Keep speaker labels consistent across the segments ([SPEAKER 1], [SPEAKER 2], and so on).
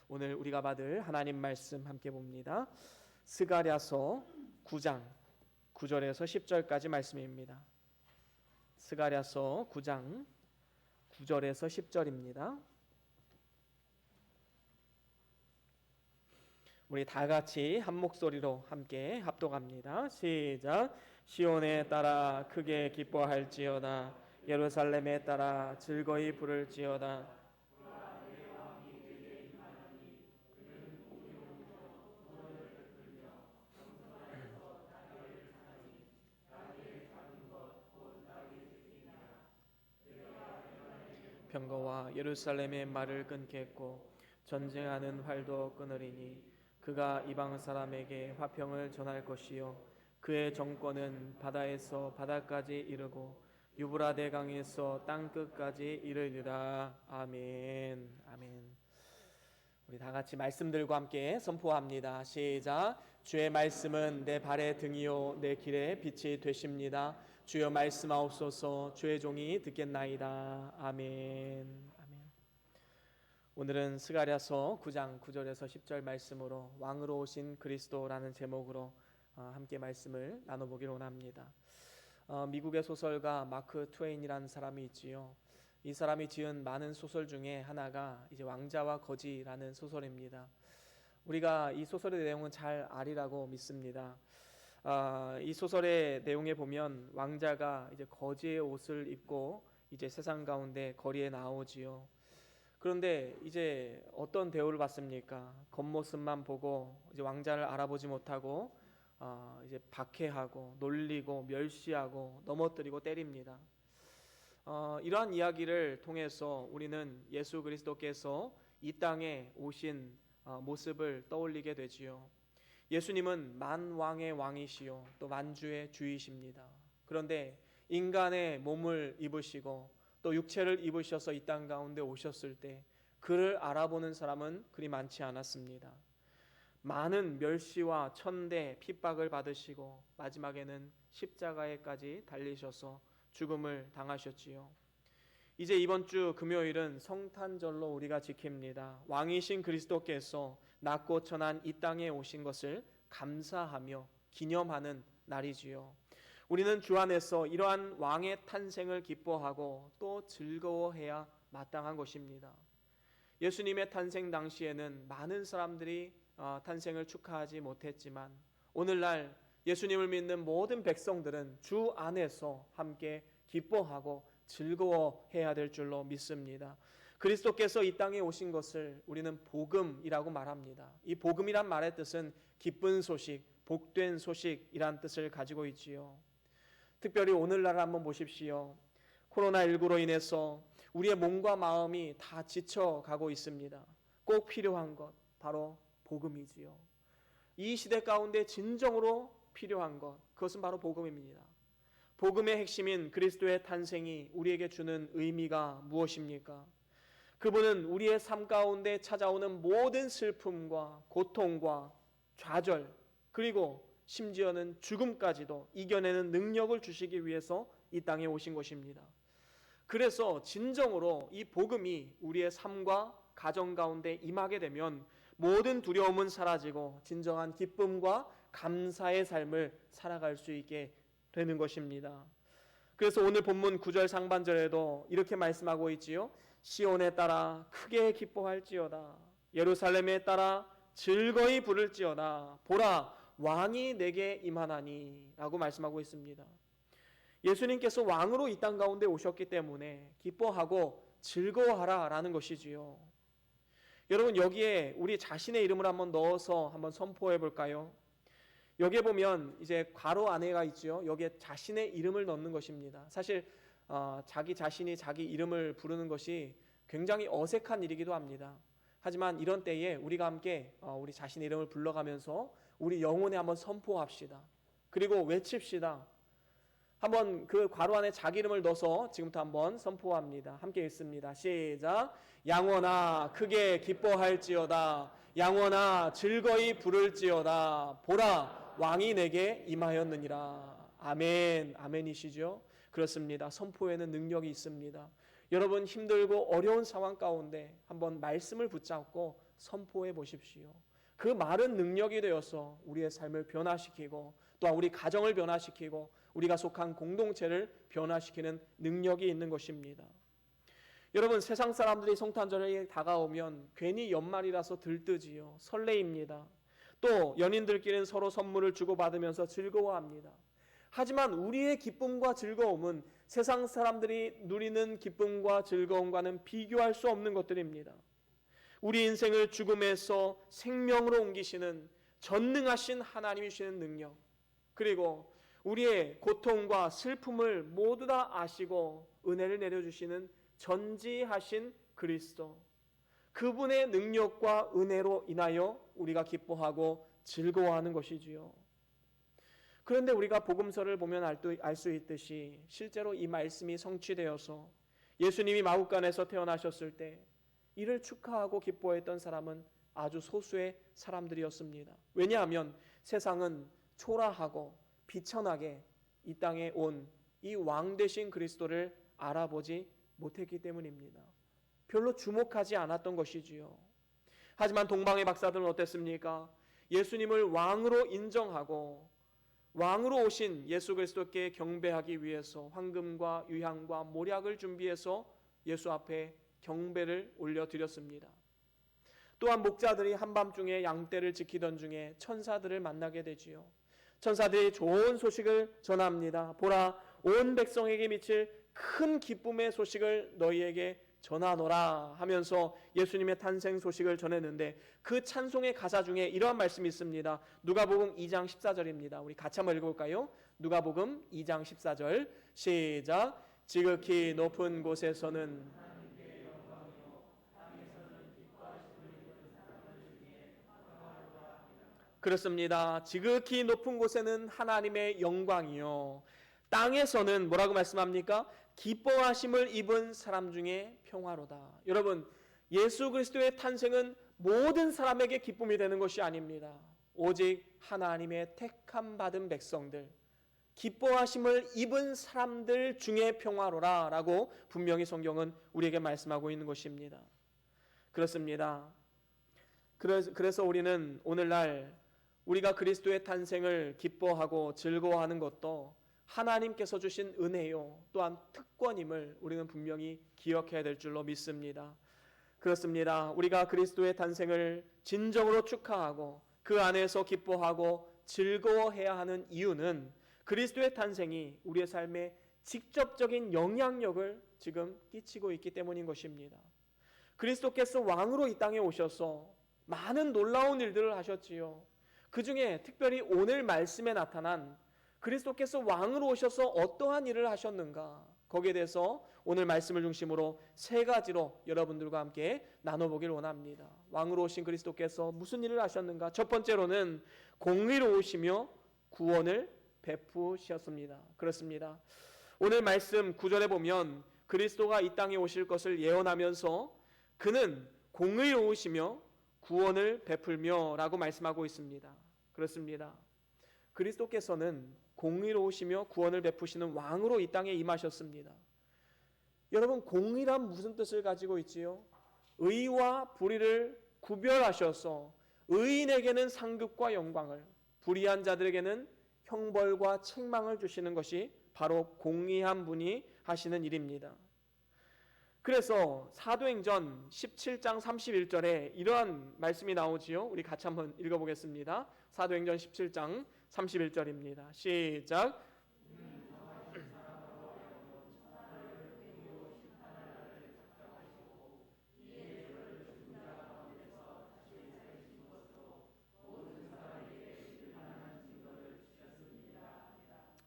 [SPEAKER 1] 오늘 우리가 받을 하나님 말씀 함께 봅니다. 스가랴서 9장 9절에서 10절까지 말씀입니다. 스가랴서 9장 9절에서 10절입니다. 우리 다 같이 한 목소리로 함께 합독합니다. 시작. 시온에 따라 크게 기뻐할지어다. 예루살렘에 따라 즐거이 부를지어다. 병거와 예루살렘의 말을 끊겠고 전쟁하는 활도 끊으리니 그가 이방 사람에게 화평을 전할 것이요 그의 정권은 바다에서 바다까지 이르고 유브라데 강에서 땅 끝까지 이르리라. 아멘. 아멘. 우리 다 같이 말씀들과 함께 선포합니다. 시작. 주의 말씀은 내 발의 등이요 내 길의 빛이 되십니다. 주여 말씀하옵소서. 주의 종이 듣겠나이다. 아멘. 아멘. 오늘은 스가랴서 9장 9절에서 10절 말씀으로 왕으로 오신 그리스도라는 제목으로 함께 말씀을 나눠보기로 원합니다. 미국의 소설가 마크 트웨인이라는 사람이 있지요. 이 사람이 지은 많은 소설 중에 하나가 이제 왕자와 거지라는 소설입니다. 우리가 이 소설의 내용은 잘 아리라고 믿습니다. 이 소설의 내용에 보면 왕자가 이제 거지의 옷을 입고 이제 세상 가운데 거리에 나오지요. 그런데 이제 어떤 대우를 받습니까? 겉모습만 보고 이제 왕자를 알아보지 못하고 이제 박해하고 놀리고 멸시하고 넘어뜨리고 때립니다. 이러한 이야기를 통해서 우리는 예수 그리스도께서 이 땅에 오신 모습을 떠올리게 되지요. 예수님은 만왕의 왕이시요 또 만주의 주이십니다. 그런데 인간의 몸을 입으시고 또 육체를 입으셔서 이 땅 가운데 오셨을 때 그를 알아보는 사람은 그리 많지 않았습니다. 많은 멸시와 천대 핍박을 받으시고 마지막에는 십자가에까지 달리셔서 죽음을 당하셨지요. 이제 이번 주 금요일은 성탄절로 우리가 지킵니다. 왕이신 그리스도께서 낮고 천한 이 땅에 오신 것을 감사하며 기념하는 날이지요. 우리는 주 안에서 이러한 왕의 탄생을 기뻐하고 또 즐거워해야 마땅한 것입니다. 예수님의 탄생 당시에는 많은 사람들이 탄생을 축하하지 못했지만 오늘날 예수님을 믿는 모든 백성들은 주 안에서 함께 기뻐하고 즐거워해야 될 줄로 믿습니다. 그리스도께서 이 땅에 오신 것을 우리는 복음이라고 말합니다. 이 복음이란 말의 뜻은 기쁜 소식, 복된 소식이란 뜻을 가지고 있지요. 특별히 오늘날 한번 보십시오. 코로나19로 인해서 우리의 몸과 마음이 다 지쳐가고 있습니다. 꼭 필요한 것 바로 복음이지요. 이 시대 가운데 진정으로 필요한 것 그것은 바로 복음입니다. 복음의 핵심인 그리스도의 탄생이 우리에게 주는 의미가 무엇입니까? 그분은 우리의 삶 가운데 찾아오는 모든 슬픔과 고통과 좌절 그리고 심지어는 죽음까지도 이겨내는 능력을 주시기 위해서 이 땅에 오신 것입니다. 그래서 진정으로 이 복음이 우리의 삶과 가정 가운데 임하게 되면 모든 두려움은 사라지고 진정한 기쁨과 감사의 삶을 살아갈 수 있게 되는 것입니다. 그래서 오늘 본문 9절 상반절에도 이렇게 말씀하고 있지요. 시온에 따라 크게 기뻐할지어다. 예루살렘에 따라 즐거이 부를지어다. 보라 왕이 내게 임하나니 라고 말씀하고 있습니다. 예수님께서 왕으로 이 땅 가운데 오셨기 때문에 기뻐하고 즐거워하라 라는 것이지요. 여러분 여기에 우리 자신의 이름을 한번 넣어서 한번 선포해 볼까요? 여기에 보면 이제 괄호 안에가 있죠. 여기에 자신의 이름을 넣는 것입니다. 사실 자기 자신이 자기 이름을 부르는 것이 굉장히 어색한 일이기도 합니다. 하지만 이런 때에 우리가 함께 우리 자신의 이름을 불러가면서 우리 영혼에 한번 선포합시다. 그리고 외칩시다. 한번 그 괄호 안에 자기 이름을 넣어서 지금부터 한번 선포합니다. 함께 읽습니다. 시작. 양원아 크게 기뻐할지어다. 양원아 즐거이 부를지어다. 보라 왕이 내게 임하였느니라. 아멘. 아멘이시죠? 그렇습니다. 선포에는 능력이 있습니다. 여러분 힘들고 어려운 상황 가운데 한번 말씀을 붙잡고 선포해 보십시오. 그 말은 능력이 되어서 우리의 삶을 변화시키고 또한 우리 가정을 변화시키고 우리가 속한 공동체를 변화시키는 능력이 있는 것입니다. 여러분, 세상 사람들이 성탄절이 다가오면 괜히 연말이라서 들뜨지요. 설레입니다. 또 연인들끼리는 서로 선물을 주고받으면서 즐거워합니다. 하지만 우리의 기쁨과 즐거움은 세상 사람들이 누리는 기쁨과 즐거움과는 비교할 수 없는 것들입니다. 우리 인생을 죽음에서 생명으로 옮기시는 전능하신 하나님이 주시는 능력, 그리고 우리의 고통과 슬픔을 모두 다 아시고 은혜를 내려주시는 전지하신 그리스도, 그분의 능력과 은혜로 인하여 우리가 기뻐하고 즐거워하는 것이지요. 그런데 우리가 복음서를 보면 알 수 있듯이 실제로 이 말씀이 성취되어서 예수님이 마국간에서 태어나셨을 때 이를 축하하고 기뻐했던 사람은 아주 소수의 사람들이었습니다. 왜냐하면 세상은 초라하고 비천하게 이 땅에 온 이 왕 되신 그리스도를 알아보지 못했기 때문입니다. 별로 주목하지 않았던 것이지요. 하지만 동방의 박사들은 어땠습니까? 예수님을 왕으로 인정하고 왕으로 오신 예수 그리스도께 경배하기 위해서 황금과 유향과 모략을 준비해서 예수 앞에 경배를 올려드렸습니다. 또한 목자들이 한밤중에 양떼를 지키던 중에 천사들을 만나게 되지요. 천사들이 좋은 소식을 전합니다. 보라, 온 백성에게 미칠 큰 기쁨의 소식을 너희에게 전하노라 하면서 예수님의 탄생 소식을 전했는데 그 찬송의 가사 중에 이러한 말씀이 있습니다. 누가복음 2장 14절입니다. 우리 같이 한번 읽어볼까요? 누가복음 2장 14절 시작. 지극히 높은 곳에서는 그렇습니다. 지극히 높은 곳에는 하나님의 영광이요, 땅에서는 뭐라고 말씀합니까? 기뻐하심을 입은 사람 중에 평화로다. 여러분, 예수 그리스도의 탄생은 모든 사람에게 기쁨이 되는 것이 아닙니다. 오직 하나님의 택함 받은 백성들, 기뻐하심을 입은 사람들 중에 평화로라 라고 분명히 성경은 우리에게 말씀하고 있는 것입니다. 그렇습니다. 그래서 우리는 오늘날 우리가 그리스도의 탄생을 기뻐하고 즐거워하는 것도 하나님께서 주신 은혜요, 또한 특권임을 우리는 분명히 기억해야 될 줄로 믿습니다. 그렇습니다. 우리가 그리스도의 탄생을 진정으로 축하하고 그 안에서 기뻐하고 즐거워해야 하는 이유는 그리스도의 탄생이 우리의 삶에 직접적인 영향력을 지금 끼치고 있기 때문인 것입니다. 그리스도께서 왕으로 이 땅에 오셔서 많은 놀라운 일들을 하셨지요. 그 중에 특별히 오늘 말씀에 나타난 그리스도께서 왕으로 오셔서 어떠한 일을 하셨는가, 거기에 대해서 오늘 말씀을 중심으로 세 가지로 여러분들과 함께 나눠보길 원합니다. 왕으로 오신 그리스도께서 무슨 일을 하셨는가? 첫 번째로는 공의로우시며 구원을 베푸셨습니다. 그렇습니다. 오늘 말씀 9절에 보면 그리스도가 이 땅에 오실 것을 예언하면서 그는 공의로우시며 구원을 베풀며 라고 말씀하고 있습니다. 그렇습니다. 그리스도께서는 공의로우시며 구원을 베푸시는 왕으로 이 땅에 임하셨습니다. 여러분, 공의란 무슨 뜻을 가지고 있지요? 의와 불의를 구별하셔서 의인에게는 상급과 영광을, 불의한 자들에게는 형벌과 책망을 주시는 것이 바로 공의한 분이 하시는 일입니다. 그래서 사도행전 17장 31절에 이러한 말씀이 나오지요. 우리 같이 한번 읽어보겠습니다. 사도행전 17장 31절입니다. 시작.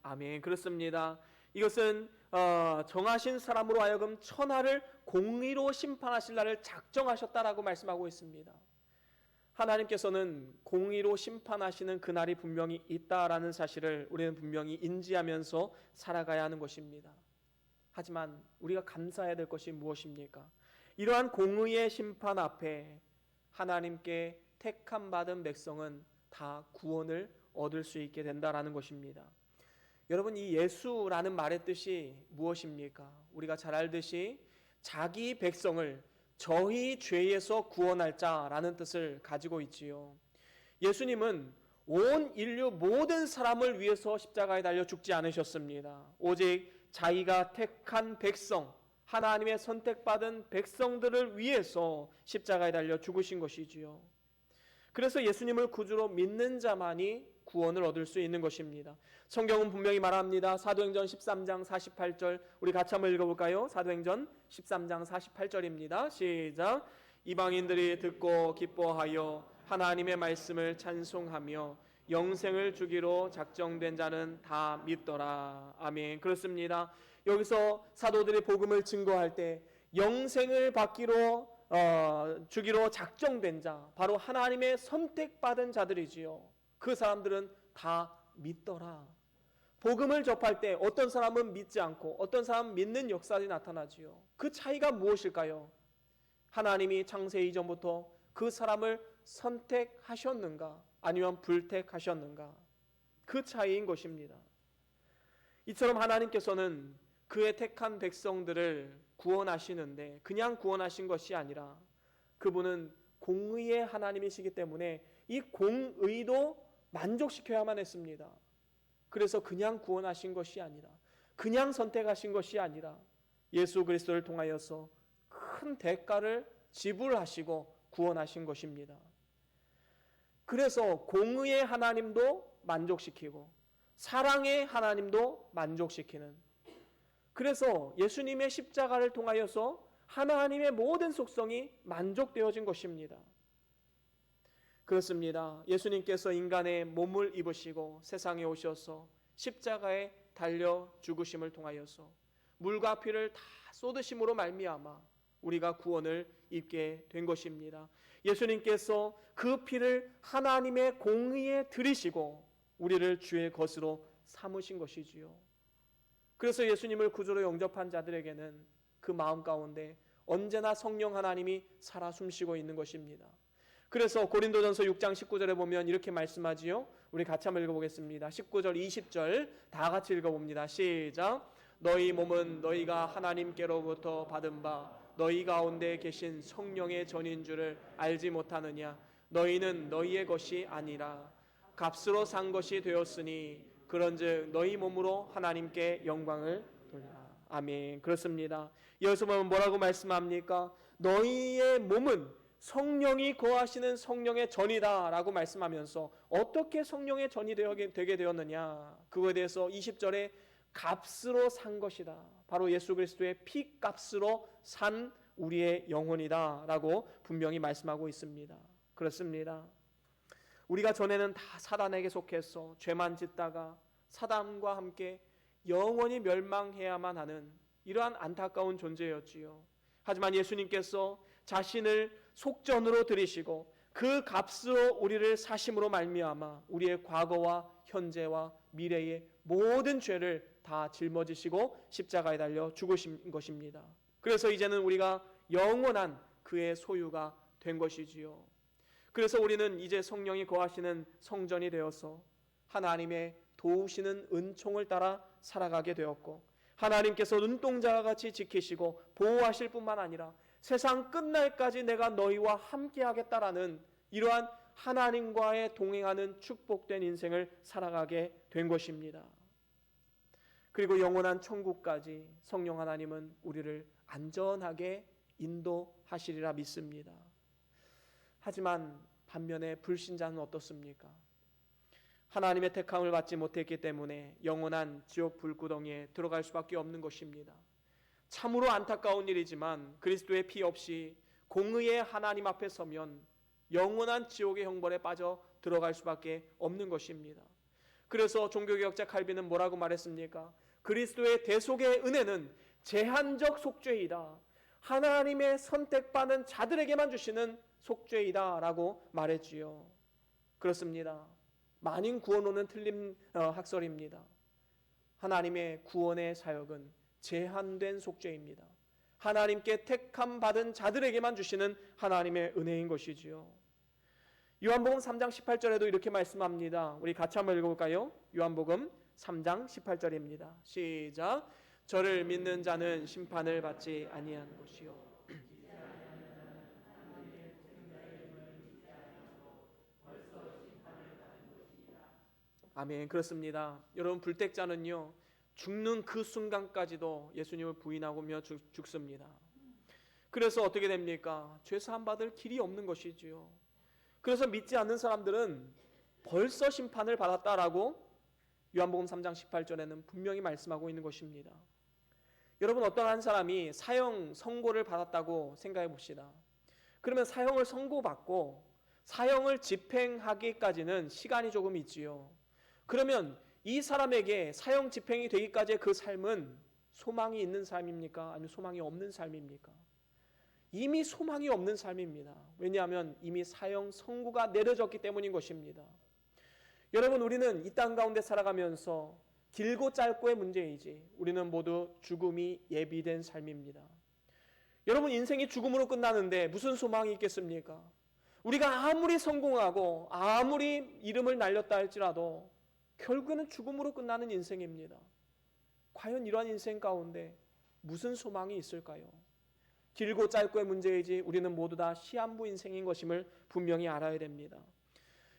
[SPEAKER 1] 아멘. 그렇습니다. 이것은 정하신 사람으로 하여금 천하를 공의로 심판하실 날을 작정하셨다라고 말씀하고 있습니다. 하나님께서는 공의로 심판하시는 그날이 분명히 있다라는 사실을 우리는 분명히 인지하면서 살아가야 하는 것입니다. 하지만 우리가 감사해야 될 것이 무엇입니까? 이러한 공의의 심판 앞에 하나님께 택함 받은 백성은 다 구원을 얻을 수 있게 된다라는 것입니다. 여러분, 이 예수라는 말의 뜻이 무엇입니까? 우리가 잘 알듯이 자기 백성을 저희 죄에서 구원할 자라는 뜻을 가지고 있지요. 예수님은 온 인류 모든 사람을 위해서 십자가에 달려 죽지 않으셨습니다. 오직 자기가 택한 백성, 하나님의 선택받은 백성들을 위해서 십자가에 달려 죽으신 것이지요. 그래서 예수님을 구주로 믿는 자만이 구원을 얻을 수 있는 것입니다. 성경은 분명히 말합니다. 사도행전 13장 48절, 우리 같이 한번 읽어볼까요? 사도행전 13장 48절입니다. 시작. 이방인들이 듣고 기뻐하여 하나님의 말씀을 찬송하며 영생을 주기로 작정된 자는 다 믿더라. 아멘. 그렇습니다. 여기서 사도들이 복음을 증거할 때 영생을 받기로 주기로 작정된 자, 바로 하나님의 선택받은 자들이지요. 그 사람들은 다 믿더라. 복음을 접할 때 어떤 사람은 믿지 않고 어떤 사람은 믿는 역사들이 나타나지요. 그 차이가 무엇일까요? 하나님이 창세 이전부터 그 사람을 선택하셨는가 아니면 불택하셨는가, 그 차이인 것입니다. 이처럼 하나님께서는 그의 택한 백성들을 구원하시는데 그냥 구원하신 것이 아니라 그분은 공의의 하나님이시기 때문에 이 공의도 만족시켜야만 했습니다. 그래서 그냥 구원하신 것이 아니라, 그냥 선택하신 것이 아니라 예수 그리스도를 통하여서 큰 대가를 지불하시고 구원하신 것입니다. 그래서 공의의 하나님도 만족시키고 사랑의 하나님도 만족시키는, 그래서 예수님의 십자가를 통하여서 하나님의 모든 속성이 만족되어진 것입니다. 그렇습니다. 예수님께서 인간의 몸을 입으시고 세상에 오셔서 십자가에 달려 죽으심을 통하여서 물과 피를 다 쏟으심으로 말미암아 우리가 구원을 입게 된 것입니다. 예수님께서 그 피를 하나님의 공의에 들이시고 우리를 주의 것으로 삼으신 것이지요. 그래서 예수님을 구주로 영접한 자들에게는 그 마음 가운데 언제나 성령 하나님이 살아 숨쉬고 있는 것입니다. 그래서 고린도전서 6장 19절에 보면 이렇게 말씀하지요. 우리 같이 한번 읽어보겠습니다. 19절 20절 다 같이 읽어봅니다. 시작. 너희 몸은 너희가 하나님께로부터 받은 바 너희 가운데 계신 성령의 전인 줄을 알지 못하느냐. 너희는 너희의 것이 아니라 값으로 산 것이 되었으니 그런즉 너희 몸으로 하나님께 영광을 돌리라. 아멘. 그렇습니다. 여기서 보면 뭐라고 말씀합니까? 너희의 몸은 성령이 거하시는 성령의 전이다 라고 말씀하면서 어떻게 성령의 전이 되게 되었느냐, 그거에 대해서 20절에 값으로 산 것이다, 바로 예수 그리스도의 피값으로 산 우리의 영혼이다 라고 분명히 말씀하고 있습니다. 그렇습니다. 우리가 전에는 다 사단에게 속해서 죄만 짓다가 사단과 함께 영원히 멸망해야만 하는 이러한 안타까운 존재였지요. 하지만 예수님께서 자신을 속전으로 들이시고 그 값으로 우리를 사심으로 말미암아 우리의 과거와 현재와 미래의 모든 죄를 다 짊어지시고 십자가에 달려 죽으신 것입니다. 그래서 이제는 우리가 영원한 그의 소유가 된 것이지요. 그래서 우리는 이제 성령이 거하시는 성전이 되어서 하나님의 도우시는 은총을 따라 살아가게 되었고, 하나님께서 눈동자와 같이 지키시고 보호하실 뿐만 아니라 세상 끝날까지 내가 너희와 함께 하겠다라는 이러한 하나님과의 동행하는 축복된 인생을 살아가게 된 것입니다. 그리고 영원한 천국까지 성령 하나님은 우리를 안전하게 인도하시리라 믿습니다. 하지만 반면에 불신자는 어떻습니까? 하나님의 택함을 받지 못했기 때문에 영원한 지옥 불구덩이에 들어갈 수밖에 없는 것입니다. 참으로 안타까운 일이지만 그리스도의 피 없이 공의의 하나님 앞에 서면 영원한 지옥의 형벌에 빠져 들어갈 수밖에 없는 것입니다. 그래서 종교개혁자 칼빈은 뭐라고 말했습니까? 그리스도의 대속의 은혜는 제한적 속죄이다, 하나님의 선택받은 자들에게만 주시는 속죄이다 라고 말했지요. 그렇습니다. 만인 구원론은 틀린 학설입니다. 하나님의 구원의 사역은 제한된 속죄입니다. 하나님께 택함 받은 자들에게만 주시는 하나님의 은혜인 것이지요. 요한복음 3장 18절에도 이렇게 말씀합니다. 우리 같이 한번 읽어볼까요? 요한복음 3장 18절입니다. 시작. 저를 믿는 자는 심판을 받지 아니한 것이요 아멘. 그렇습니다. 여러분, 불택자는요 죽는 그 순간까지도 예수님을 부인하며 죽습니다. 그래서 어떻게 됩니까? 죄 사함 받을 길이 없는 것이지요. 그래서 믿지 않는 사람들은 벌써 심판을 받았다라고 요한복음 3장 18절에는 분명히 말씀하고 있는 것입니다. 여러분, 어떤 한 사람이 사형 선고를 받았다고 생각해 봅시다. 그러면 사형을 선고받고 사형을 집행하기까지는 시간이 조금 있지요. 그러면 이 사람에게 사형 집행이 되기까지의 그 삶은 소망이 있는 삶입니까? 아니면 소망이 없는 삶입니까? 이미 소망이 없는 삶입니다. 왜냐하면 이미 사형 선고가 내려졌기 때문인 것입니다. 여러분, 우리는 이 땅 가운데 살아가면서 길고 짧고의 문제이지 우리는 모두 죽음이 예비된 삶입니다. 여러분, 인생이 죽음으로 끝나는데 무슨 소망이 있겠습니까? 우리가 아무리 성공하고 아무리 이름을 날렸다 할지라도 결국에는 죽음으로 끝나는 인생입니다. 과연 이러한 인생 가운데 무슨 소망이 있을까요? 길고 짧고의 문제이지 우리는 모두 다 시한부 인생인 것임을 분명히 알아야 됩니다.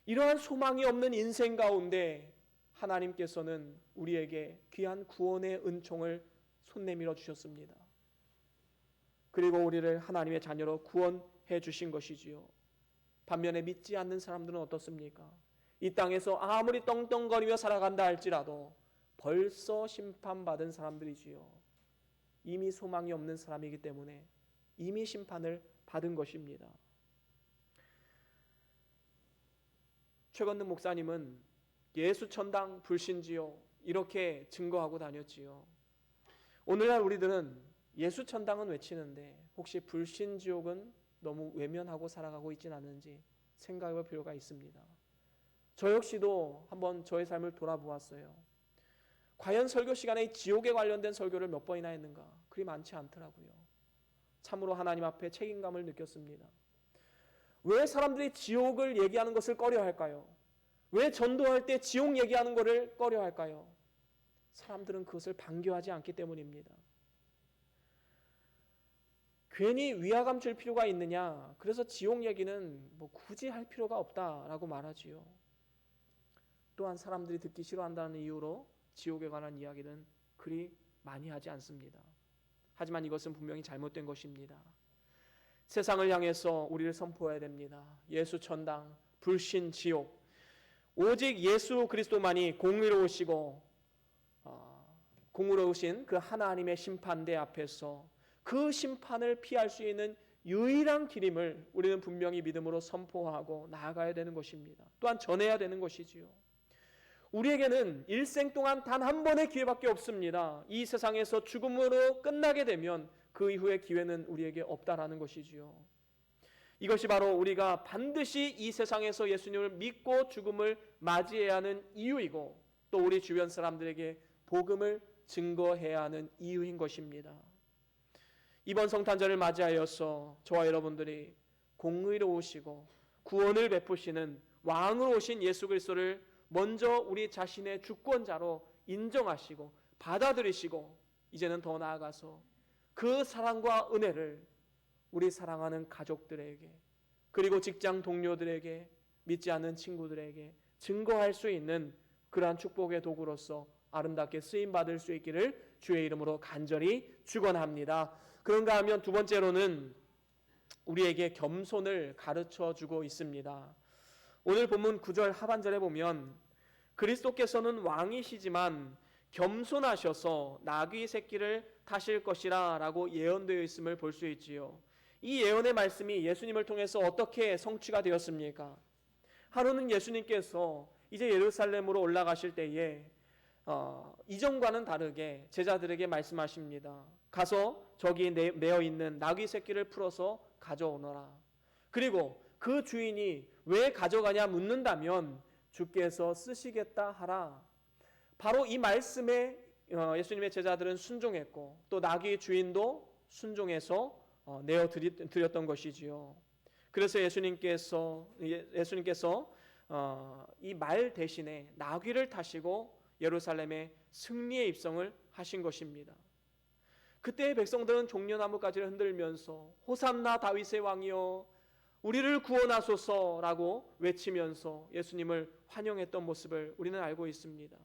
[SPEAKER 1] 이러한 소망이 없는 인생 가운데 하나님께서는 우리에게 귀한 구원의 은총을 손 내밀어 주셨습니다. 그리고 우리를 하나님의 자녀로 구원해 주신 것이지요. 반면에 믿지 않는 사람들은 어떻습니까? 이 땅에서 아무리 떵떵거리며 살아간다 할지라도 벌써 심판받은 사람들이지요. 이미 소망이 없는 사람이기 때문에 이미 심판을 받은 것입니다. 최건능 목사님은 예수 천당 불신지요 이렇게 증거하고 다녔지요. 오늘날 우리들은 예수 천당은 외치는데 혹시 불신지옥은 너무 외면하고 살아가고 있지는 않은지 생각해 볼 필요가 있습니다. 저 역시도 한번 저의 삶을 돌아보았어요. 과연 설교 시간에 지옥에 관련된 설교를 몇 번이나 했는가? 그리 많지 않더라고요. 참으로 하나님 앞에 책임감을 느꼈습니다. 왜 사람들이 지옥을 얘기하는 것을 꺼려할까요? 왜 전도할 때 지옥 얘기하는 것을 꺼려할까요? 사람들은 그것을 반겨하지 않기 때문입니다. 괜히 위화감 줄 필요가 있느냐? 그래서 지옥 얘기는 뭐 굳이 할 필요가 없다라고 말하지요. 또한 사람들이 듣기 싫어한다는 이유로 지옥에 관한 이야기는 그리 많이 하지 않습니다. 하지만 이것은 분명히 잘못된 것입니다. 세상을 향해서 우리를 선포해야 됩니다. 예수 천당, 불신 지옥. 오직 예수 그리스도만이 공의로우시고 공의로우신 그 하나님의 심판대 앞에서 그 심판을 피할 수 있는 유일한 길임을 우리는 분명히 믿음으로 선포하고 나아가야 되는 것입니다. 또한 전해야 되는 것이지요. 우리에게는 일생 동안 단 한 번의 기회밖에 없습니다. 이 세상에서 죽음으로 끝나게 되면 그 이후의 기회는 우리에게 없다라는 것이지요. 이것이 바로 우리가 반드시 이 세상에서 예수님을 믿고 죽음을 맞이해야 하는 이유이고 또 우리 주변 사람들에게 복음을 증거해야 하는 이유인 것입니다. 이번 성탄절을 맞이하여서 저와 여러분들이 공의로우시고 구원을 베푸시는 왕으로 오신 예수 그리스도를 먼저 우리 자신의 주권자로 인정하시고 받아들이시고 이제는 더 나아가서 그 사랑과 은혜를 우리 사랑하는 가족들에게 그리고 직장 동료들에게 믿지 않는 친구들에게 증거할 수 있는 그러한 축복의 도구로서 아름답게 쓰임받을 수 있기를 주의 이름으로 간절히 축원합니다. 그런가 하면 두 번째로는 우리에게 겸손을 가르쳐주고 있습니다. 오늘 본문 9절 하반절에 보면 그리스도께서는 왕이시지만 겸손하셔서 나귀 새끼를 타실 것이라 라고 예언되어 있음을 볼 수 있지요. 이 예언의 말씀이 예수님을 통해서 어떻게 성취가 되었습니까? 하루는 예수님께서 이제 예루살렘으로 올라가실 때에 이전과는 다르게 제자들에게 말씀하십니다. 가서 저기 매어 있는 나귀 새끼를 풀어서 가져오너라. 그리고 그 주인이 왜 가져가냐 묻는다면 주께서 쓰시겠다 하라. 바로 이 말씀에 예수님의 제자들은 순종했고 또 나귀 주인도 순종해서 내어 드렸던 것이지요. 그래서 예수님께서 이 말 대신에 나귀를 타시고 예루살렘에 승리의 입성을 하신 것입니다. 그때의 백성들은 종려나무 가지를 흔들면서 호산나 다윗의 왕이여 우리를 구원하소서라고 외치면서 예수님을 환영했던 모습을 우리는 알고 있습니다.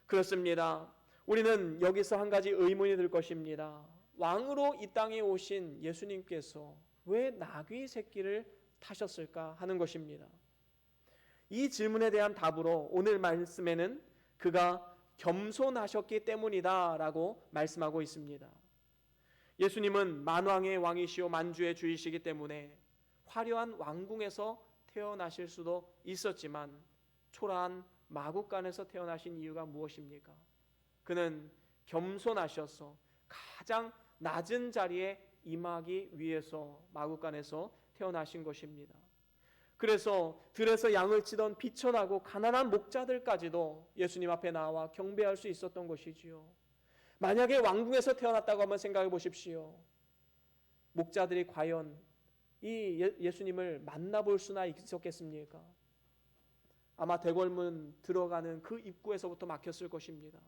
[SPEAKER 1] 그렇습니다. 우리는 여기서 한 가지 의문이 들 것입니다. 왕으로 이 땅에 오신 예수님께서 왜 나귀 새끼를 타셨을까 하는 것입니다. 이 질문에 대한 답으로 오늘 말씀에는 그가 겸손하셨기 때문이다 라고 말씀하고 있습니다. 예수님은 만왕의 왕이시오 만주의 주이시기 때문에 화려한 왕궁에서 태어나실 수도 있었지만 초라한 마국간에서 태어나신 이유가 무엇입니까? 그는 겸손하셔서 가장 낮은 자리에 임하기 위해서 마국간에서 태어나신 것입니다. 그래서 들에서 양을 치던 비천하고 가난한 목자들까지도 예수님 앞에 나와 경배할 수 있었던 것이지요. 만약에 왕궁에서 태어났다고 한번 생각해 보십시오. 목자들이 과연 이 예수님을 만나볼 수나 있었겠습니까? 아마 대궐문 들어가는 그 입구에서부터 막혔을 것입니다.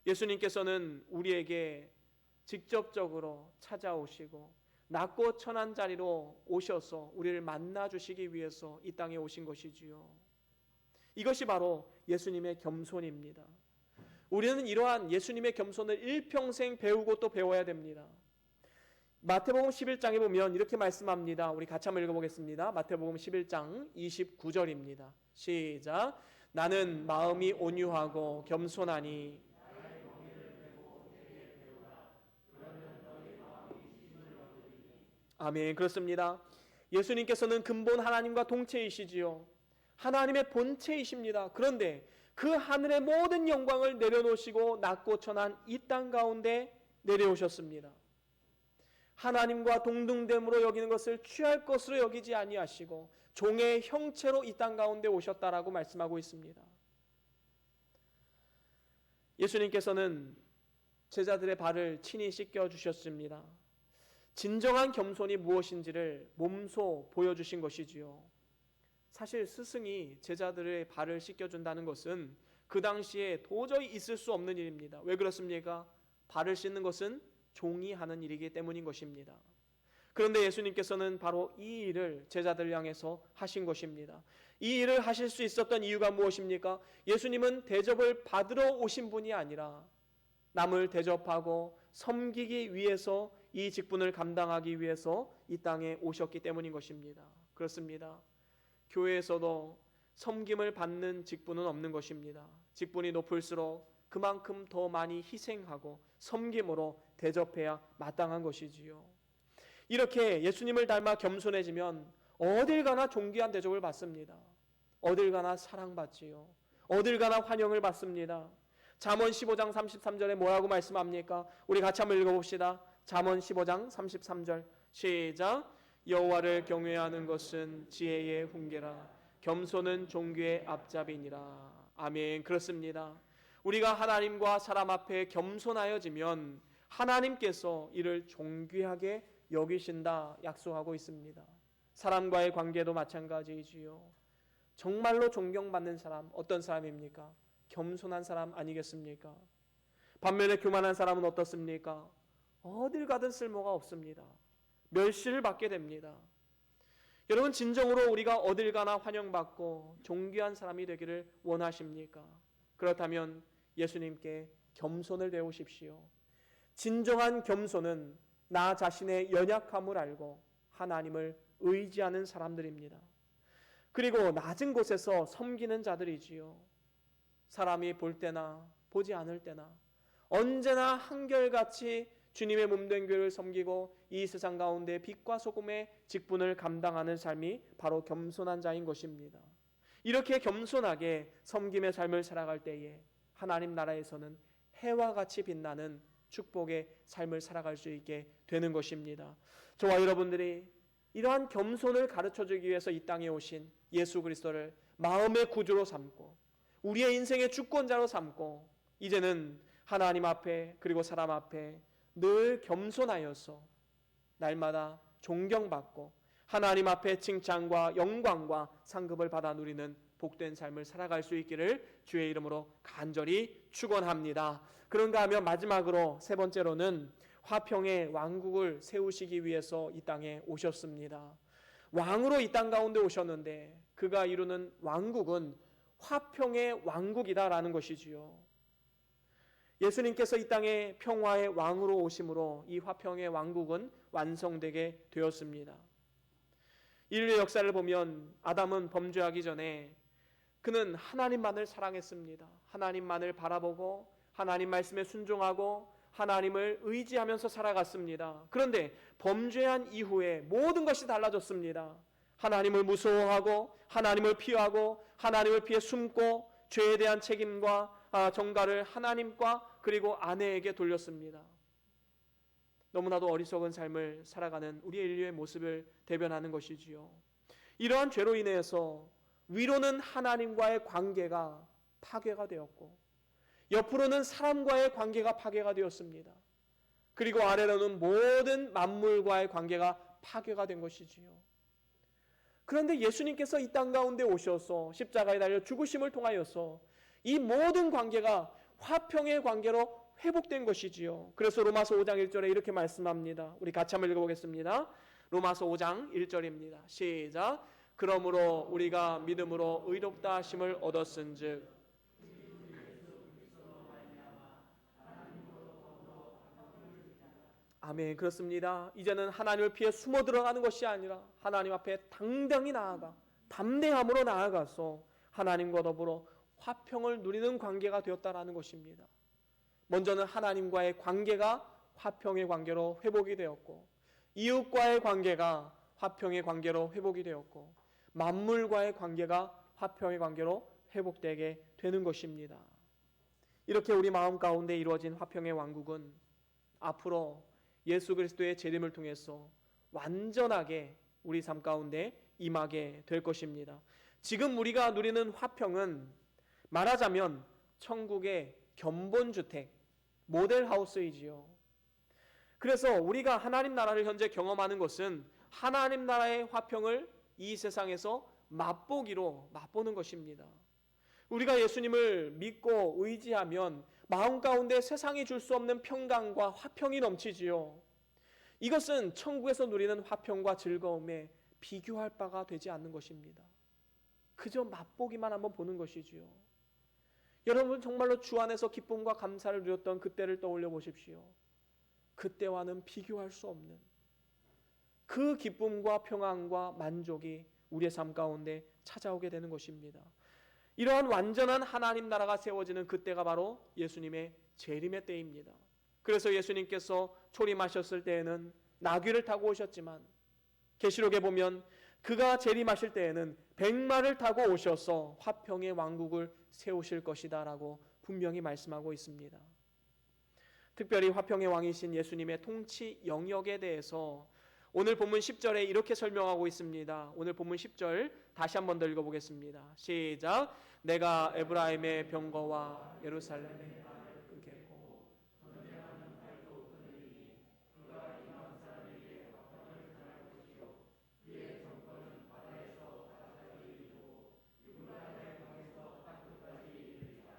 [SPEAKER 1] 예수님께서는 우리에게 직접적으로 찾아오시고 낮고 천한 자리로 오셔서 우리를 만나주시기 위해서 이 땅에 오신 것이지요. 이것이 바로 예수님의 겸손입니다. 우리는 이러한 예수님의 겸손을 일평생 배우고 또 배워야 됩니다. 마태복음 11장에 보면 이렇게 말씀합니다. 우리 같이 한번 읽어보겠습니다. 마태복음 11장 29절입니다. 시작. 나는 마음이 온유하고 겸손하니 아멘. 그렇습니다. 예수님께서는 근본 하나님과 동체이시지요. 하나님의 본체이십니다. 그런데 그 하늘의 모든 영광을 내려놓으시고 낮고 천한 이 땅 가운데 내려오셨습니다. 하나님과 동등됨으로 여기는 것을 취할 것으로 여기지 아니하시고 종의 형체로 이 땅 가운데 오셨다라고 말씀하고 있습니다. 예수님께서는 제자들의 발을 친히 씻겨 주셨습니다. 진정한 겸손이 무엇인지를 몸소 보여주신 것이지요. 사실 스승이 제자들의 발을 씻겨준다는 것은 그 당시에 도저히 있을 수 없는 일입니다. 왜 그렇습니까? 발을 씻는 것은 종이 하는 일이기 때문인 것입니다. 그런데 예수님께서는 바로 이 일을 제자들 향해서 하신 것입니다. 이 일을 하실 수 있었던 이유가 무엇입니까? 예수님은 대접을 받으러 오신 분이 아니라 남을 대접하고 섬기기 위해서 이 직분을 감당하기 위해서 이 땅에 오셨기 때문인 것입니다. 그렇습니다. 교회에서도 섬김을 받는 직분은 없는 것입니다. 직분이 높을수록 그만큼 더 많이 희생하고 섬김으로 대접해야 마땅한 것이지요. 이렇게 예수님을 닮아 겸손해지면 어딜 가나 존귀한 대접을 받습니다. 어딜 가나 사랑받지요. 어딜 가나 환영을 받습니다. 잠언 15장 33절에 뭐라고 말씀합니까? 우리 같이 한번 읽어봅시다. 잠언 15장 33절 시작. 여호와를 경외하는 것은 지혜의 훈계라 겸손은 존귀의 앞잡이니라. 아멘. 그렇습니다. 우리가 하나님과 사람 앞에 겸손하여지면 하나님께서 이를 존귀하게 여기신다 약속하고 있습니다. 사람과의 관계도 마찬가지이지요. 정말로 존경받는 사람 어떤 사람입니까? 겸손한 사람 아니겠습니까? 반면에 교만한 사람은 어떻습니까? 어딜 가든 쓸모가 없습니다. 멸시를 받게 됩니다. 여러분, 진정으로 우리가 어딜 가나 환영받고 존귀한 사람이 되기를 원하십니까? 그렇다면 예수님께 겸손을 배우십시오. 진정한 겸손은 나 자신의 연약함을 알고 하나님을 의지하는 사람들입니다. 그리고 낮은 곳에서 섬기는 자들이지요. 사람이 볼 때나 보지 않을 때나 언제나 한결같이 주님의 몸된 교회를 섬기고 이 세상 가운데 빛과 소금의 직분을 감당하는 삶이 바로 겸손한 자인 것입니다. 이렇게 겸손하게 섬김의 삶을 살아갈 때에 하나님 나라에서는 해와 같이 빛나는 축복의 삶을 살아갈 수 있게 되는 것입니다. 저와 여러분들이 이러한 겸손을 가르쳐주기 위해서 이 땅에 오신 예수 그리스도를 마음의 구주로 삼고 우리의 인생의 주권자로 삼고 이제는 하나님 앞에 그리고 사람 앞에 늘 겸손하여서 날마다 존경받고 하나님 앞에 칭찬과 영광과 상급을 받아 누리는 복된 삶을 살아갈 수 있기를 주의 이름으로 간절히 축원합니다. 그런가 하면 마지막으로 세 번째로는 화평의 왕국을 세우시기 위해서 이 땅에 오셨습니다. 왕으로 이 땅 가운데 오셨는데 그가 이루는 왕국은 화평의 왕국이다라는 것이지요. 예수님께서 이 땅에 평화의 왕으로 오심으로 이 화평의 왕국은 완성되게 되었습니다. 인류의 역사를 보면 아담은 범죄하기 전에 그는 하나님만을 사랑했습니다. 하나님만을 바라보고 하나님 말씀에 순종하고 하나님을 의지하면서 살아갔습니다. 그런데 범죄한 이후에 모든 것이 달라졌습니다. 하나님을 무서워하고 하나님을 피하고 하나님을 피해 숨고 죄에 대한 책임과 정가를 하나님과 그리고 아내에게 돌렸습니다. 너무나도 어리석은 삶을 살아가는 우리 인류의 모습을 대변하는 것이지요. 이러한 죄로 인해서 위로는 하나님과의 관계가 파괴가 되었고 옆으로는 사람과의 관계가 파괴가 되었습니다. 그리고 아래로는 모든 만물과의 관계가 파괴가 된 것이지요. 그런데 예수님께서 이 땅 가운데 오셔서 십자가에 달려 죽으심을 통하여서 이 모든 관계가 화평의 관계로 회복된 것이지요. 그래서 로마서 5장 1절에 이렇게 말씀합니다. 우리 같이 한번 읽어보겠습니다. 로마서 5장 1절입니다. 시작. 그러므로 우리가 믿음으로 의롭다 하심을 얻었은즉 아멘. 그렇습니다. 이제는 하나님을 피해 숨어 들어가는 것이 아니라 하나님 앞에 당당히 나아가 담대함으로 나아가서 하나님과 더불어 화평을 누리는 관계가 되었다라는 것입니다. 먼저는 하나님과의 관계가 화평의 관계로 회복이 되었고 이웃과의 관계가 화평의 관계로 회복이 되었고 만물과의 관계가 화평의 관계로 회복되게 되는 것입니다. 이렇게 우리 마음 가운데 이루어진 화평의 왕국은 앞으로 예수 그리스도의 재림을 통해서 완전하게 우리 삶 가운데 임하게 될 것입니다. 지금 우리가 누리는 화평은 말하자면 천국의 견본주택, 모델하우스이지요. 그래서 우리가 하나님 나라를 현재 경험하는 것은 하나님 나라의 화평을 이 세상에서 맛보는 것입니다. 우리가 예수님을 믿고 의지하면 마음 가운데 세상이 줄 수 없는 평강과 화평이 넘치지요. 이것은 천국에서 누리는 화평과 즐거움에 비교할 바가 되지 않는 것입니다. 그저 맛보기만 한번 보는 것이지요. 여러분 정말로 주 안에서 기쁨과 감사를 누렸던 그때를 떠올려 보십시오. 그때와는 비교할 수 없는 그 기쁨과 평안과 만족이 우리의 삶 가운데 찾아오게 되는 것입니다. 이러한 완전한 하나님 나라가 세워지는 그때가 바로 예수님의 재림의 때입니다. 그래서 예수님께서 초림하셨을 때에는 나귀를 타고 오셨지만 계시록에 보면 그가 재림하실 때에는 백마를 타고 오셔서 화평의 왕국을 세우실 것이다 라고 분명히 말씀하고 있습니다. 특별히 화평의 왕이신 예수님의 통치 영역에 대해서 오늘 본문 10절에 이렇게 설명하고 있습니다. 오늘 본문 10절 다시 한 번 더 읽어보겠습니다. 시작. 내가 에브라임의 병거와 예루살렘의 말을 끊겠고 전쟁하는 발도 끊으리니 그가 이방 사람에게 화평을 전할 것이요 그의 정권은 바다에서 바다까지 이르고 유브라데 강에서 땅끝까지 이르리라.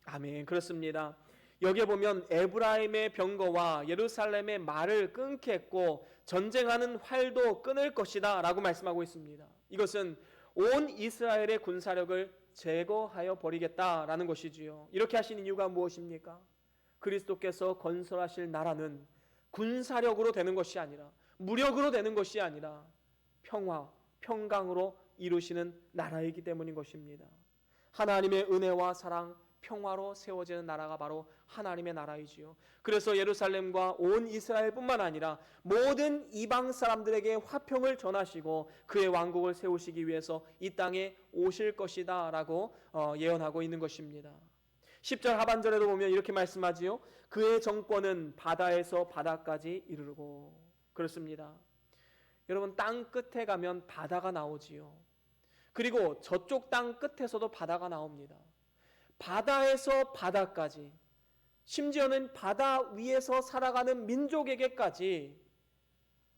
[SPEAKER 1] 아멘. 그렇습니다. 여기에 보면 에브라임의 병거와 예루살렘의 말을 끊겠고 전쟁하는 활도 끊을 것이다 라고 말씀하고 있습니다. 이것은 온 이스라엘의 군사력을 제거하여 버리겠다라는 것이지요. 이렇게 하신 이유가 무엇입니까? 그리스도께서 건설하실 나라는 군사력으로 되는 것이 아니라 무력으로 되는 것이 아니라 평화, 평강으로 이루시는 나라이기 때문인 것입니다. 하나님의 은혜와 사랑, 평화로 세워지는 나라가 바로 하나님의 나라이지요. 그래서 예루살렘과 온 이스라엘뿐만 아니라 모든 이방 사람들에게 화평을 전하시고 그의 왕국을 세우시기 위해서 이 땅에 오실 것이다 라고 예언하고 있는 것입니다. 10절 하반절에도 보면 이렇게 말씀하지요. 그의 정권은 바다에서 바다까지 이르고. 그렇습니다. 여러분 땅 끝에 가면 바다가 나오지요. 그리고 저쪽 땅 끝에서도 바다가 나옵니다. 바다에서 바다까지, 심지어는 바다 위에서 살아가는 민족에게까지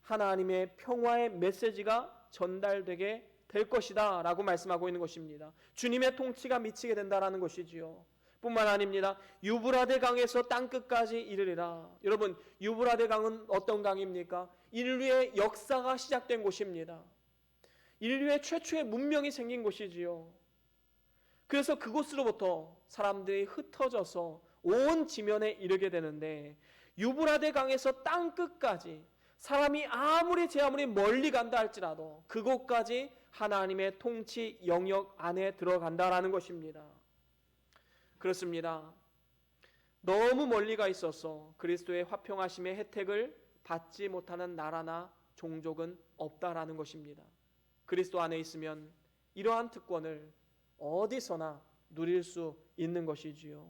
[SPEAKER 1] 하나님의 평화의 메시지가 전달되게 될 것이다 라고 말씀하고 있는 것입니다. 주님의 통치가 미치게 된다라는 것이지요. 뿐만 아닙니다. 유브라데 강에서 땅끝까지 이르리라. 여러분, 유브라데 강은 어떤 강입니까? 인류의 역사가 시작된 곳입니다. 인류의 최초의 문명이 생긴 곳이지요. 그래서 그곳으로부터 사람들이 흩어져서 온 지면에 이르게 되는데, 유브라데 강에서 땅끝까지 사람이 아무리 멀리 간다 할지라도 그곳까지 하나님의 통치 영역 안에 들어간다라는 것입니다. 그렇습니다. 너무 멀리가 있어서 그리스도의 화평하심의 혜택을 받지 못하는 나라나 종족은 없다라는 것입니다. 그리스도 안에 있으면 이러한 특권을 어디서나 누릴 수 있는 것이지요.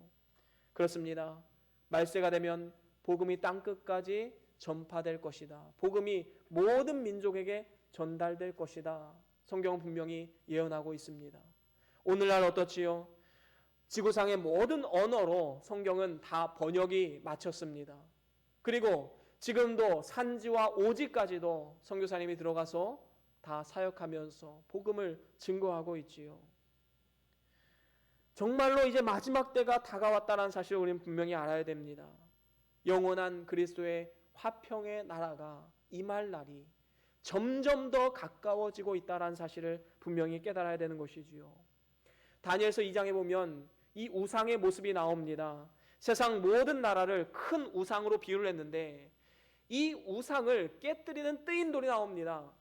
[SPEAKER 1] 그렇습니다. 말세가 되면 복음이 땅끝까지 전파될 것이다. 복음이 모든 민족에게 전달될 것이다. 성경은 분명히 예언하고 있습니다. 오늘날 어떻지요? 지구상의 모든 언어로 성경은 다 번역이 마쳤습니다. 그리고 지금도 산지와 오지까지도 선교사님이 들어가서 다 사역하면서 복음을 증거하고 있지요. 정말로 이제 마지막 때가 다가왔다는 사실을 우리는 분명히 알아야 됩니다. 영원한 그리스도의 화평의 나라가 임할 날이 점점 더 가까워지고 있다는 사실을 분명히 깨달아야 되는 것이지요. 다니엘서 2장에 보면 이 우상의 모습이 나옵니다. 세상 모든 나라를 큰 우상으로 비유를 했는데 이 우상을 깨뜨리는 뜨인 돌이 나옵니다.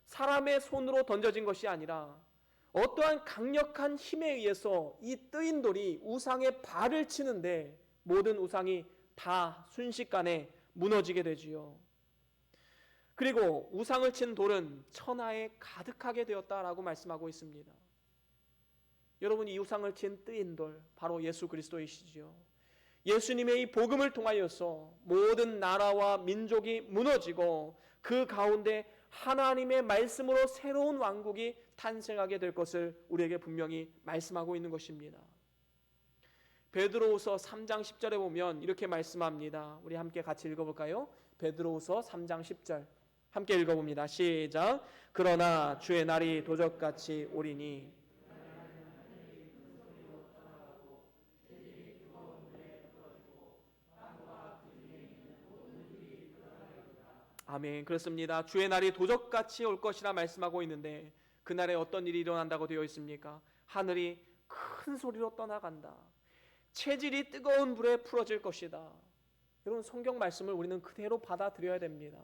[SPEAKER 1] 사람의 손으로 던져진 것이 아니라 어떠한 강력한 힘에 의해서 이 뜨인 돌이 우상의 발을 치는데 모든 우상이 다 순식간에 무너지게 되지요. 그리고 우상을 친 돌은 천하에 가득하게 되었다라고 말씀하고 있습니다. 여러분, 이 우상을 친 뜨인 돌 바로 예수 그리스도이시지요. 예수님의 이 복음을 통하여서 모든 나라와 민족이 무너지고 그 가운데 하나님의 말씀으로 새로운 왕국이 탄생하게 될 것을 우리에게 분명히 말씀하고 있는 것입니다. 베드로후서 3장 10절에 보면 이렇게 말씀합니다. 우리 함께 같이 읽어볼까요? 베드로후서 3장 10절 함께 읽어봅니다. 시작. 그러나 주의 날이 도적같이 오리니 아멘. 그렇습니다. 주의 날이 도적같이 올 것이라 말씀하고 있는데 그날에 어떤 일이 일어난다고 되어 있습니까? 하늘이 큰 소리로 떠나간다. 체질이 뜨거운 불에 풀어질 것이다. 여러분, 성경 말씀을 우리는 그대로 받아들여야 됩니다.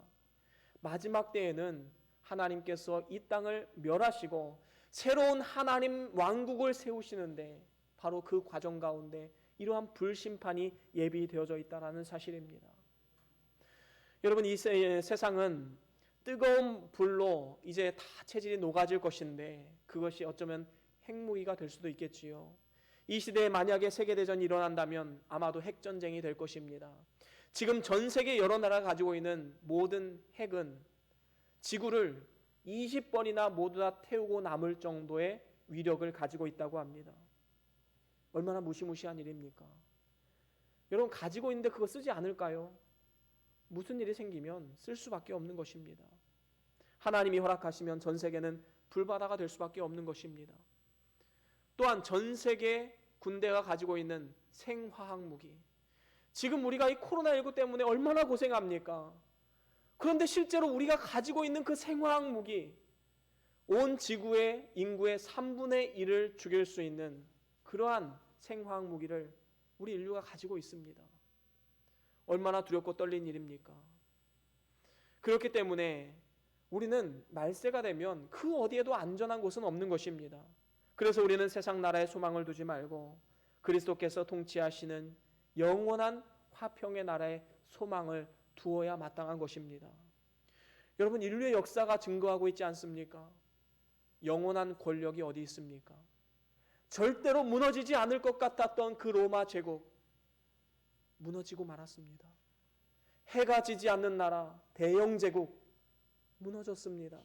[SPEAKER 1] 마지막 때에는 하나님께서 이 땅을 멸하시고 새로운 하나님 왕국을 세우시는데 바로 그 과정 가운데 이러한 불심판이 예비되어져 있다는 사실입니다. 여러분, 이 세상은 뜨거운 불로 이제 다 체질이 녹아질 것인데 그것이 어쩌면 핵무기가 될 수도 있겠지요. 이 시대에 만약에 세계대전이 일어난다면 아마도 핵전쟁이 될 것입니다. 지금 전 세계 여러 나라가 가지고 있는 모든 핵은 지구를 20번이나 모두 다 태우고 남을 정도의 위력을 가지고 있다고 합니다. 얼마나 무시무시한 일입니까? 여러분, 가지고 있는데 그거 쓰지 않을까요? 무슨 일이 생기면 쓸 수밖에 없는 것입니다. 하나님이 허락하시면 전 세계는 불바다가 될 수밖에 없는 것입니다. 또한 전 세계 군대가 가지고 있는 생화학 무기, 지금 우리가 이 코로나19 때문에 얼마나 고생합니까? 그런데 실제로 우리가 가지고 있는 그 생화학 무기, 온 지구의 인구의 3분의 1을 죽일 수 있는 그러한 생화학 무기를 우리 인류가 가지고 있습니다. 얼마나 두렵고 떨린 일입니까? 그렇기 때문에 우리는 말세가 되면 그 어디에도 안전한 곳은 없는 것입니다. 그래서 우리는 세상 나라에 소망을 두지 말고 그리스도께서 통치하시는 영원한 화평의 나라에 소망을 두어야 마땅한 것입니다. 여러분, 인류의 역사가 증거하고 있지 않습니까? 영원한 권력이 어디 있습니까? 절대로 무너지지 않을 것 같았던 그 로마 제국, 무너지고 말았습니다. 해가 지지 않는 나라, 대영 제국, 무너졌습니다.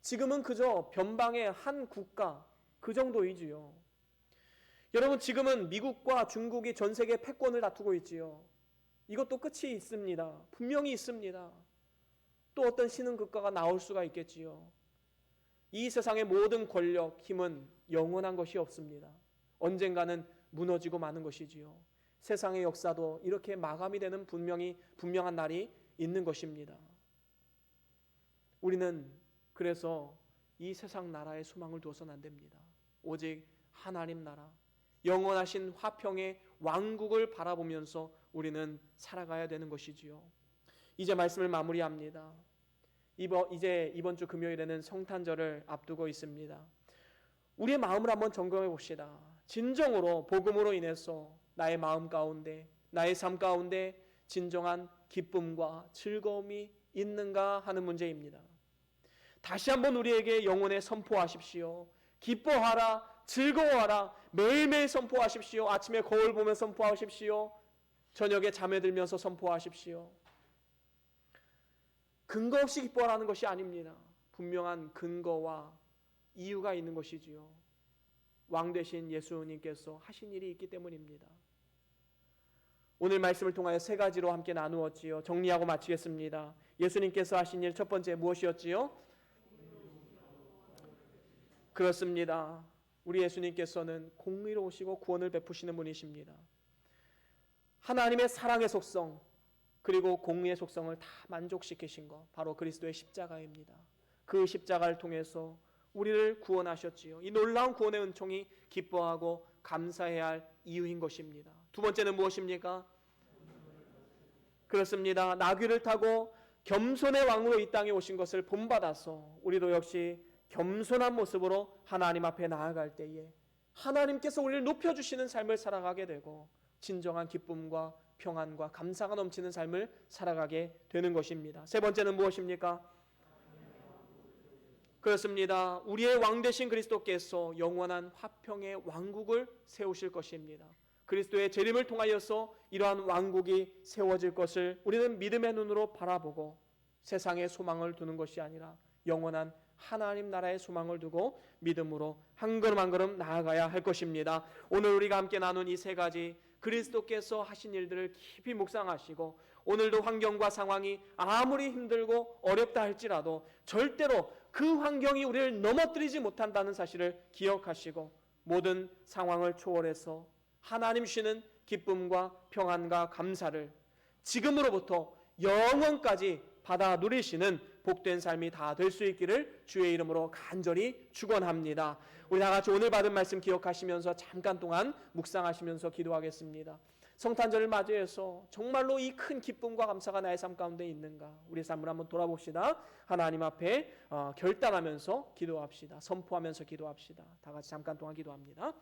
[SPEAKER 1] 지금은 그저 변방의 한 국가, 그 정도이지요. 여러분, 지금은 미국과 중국이 전 세계 패권을 다투고 있지요. 이것도 끝이 있습니다. 분명히 있습니다. 또 어떤 신흥국가가 나올 수가 있겠지요. 이 세상의 모든 권력, 힘은 영원한 것이 없습니다. 언젠가는 무너지고 마는 것이지요. 세상의 역사도 이렇게 마감이 되는 분명한 날이 있는 것입니다. 우리는 그래서 이 세상 나라에 소망을 두어서는 안 됩니다. 오직 하나님 나라, 영원하신 화평의 왕국을 바라보면서 우리는 살아가야 되는 것이지요. 이제 말씀을 마무리합니다. 이번 주 금요일에는 성탄절을 앞두고 있습니다. 우리의 마음을 한번 점검해 봅시다. 진정으로 복음으로 인해서 나의 마음 가운데, 나의 삶 가운데 진정한 기쁨과 즐거움이 있는가 하는 문제입니다. 다시 한번 우리에게 영혼에 선포하십시오. 기뻐하라, 즐거워하라, 매일매일 선포하십시오. 아침에 거울 보며 선포하십시오. 저녁에 잠에 들면서 선포하십시오. 근거 없이 기뻐하라는 것이 아닙니다. 분명한 근거와 이유가 있는 것이지요. 왕 되신 예수님께서 하신 일이 있기 때문입니다. 오늘 말씀을 통하여 세 가지로 함께 나누었지요. 정리하고 마치겠습니다. 예수님께서 하신 일 첫 번째 무엇이었지요? 그렇습니다. 우리 예수님께서는 공의로우시고 구원을 베푸시는 분이십니다. 하나님의 사랑의 속성 그리고 공의의 속성을 다 만족시키신 것, 바로 그리스도의 십자가입니다. 그 십자가를 통해서 우리를 구원하셨지요. 이 놀라운 구원의 은총이 기뻐하고 감사해야 할 이유인 것입니다. 두 번째는 무엇입니까? 그렇습니다. 나귀를 타고 겸손의 왕으로 이 땅에 오신 것을 본받아서 우리도 역시 겸손한 모습으로 하나님 앞에 나아갈 때에 하나님께서 우리를 높여주시는 삶을 살아가게 되고 진정한 기쁨과 평안과 감사가 넘치는 삶을 살아가게 되는 것입니다. 세 번째는 무엇입니까? 그렇습니다. 우리의 왕 되신 그리스도께서 영원한 화평의 왕국을 세우실 것입니다. 그리스도의 재림을 통하여서 이러한 왕국이 세워질 것을 우리는 믿음의 눈으로 바라보고 세상에 소망을 두는 것이 아니라 영원한 하나님 나라의 소망을 두고 믿음으로 한 걸음 한 걸음 나아가야 할 것입니다. 오늘 우리가 함께 나눈 이 세 가지 그리스도께서 하신 일들을 깊이 묵상하시고 오늘도 환경과 상황이 아무리 힘들고 어렵다 할지라도 절대로 그 환경이 우리를 넘어뜨리지 못한다는 사실을 기억하시고 모든 상황을 초월해서 하나님 주시는 기쁨과 평안과 감사를 지금으로부터 영원까지 받아 누리시는 복된 삶이 다 될 수 있기를 주의 이름으로 간절히 축원합니다. 우리 다 같이 오늘 받은 말씀 기억하시면서 잠깐 동안 묵상하시면서 기도하겠습니다. 성탄절을 맞이해서 정말로 이 큰 기쁨과 감사가 나의 삶 가운데 있는가? 우리 삶을 한번 돌아봅시다. 하나님 앞에 결단하면서 기도합시다. 선포하면서 기도합시다. 다 같이 잠깐 동안 기도합니다.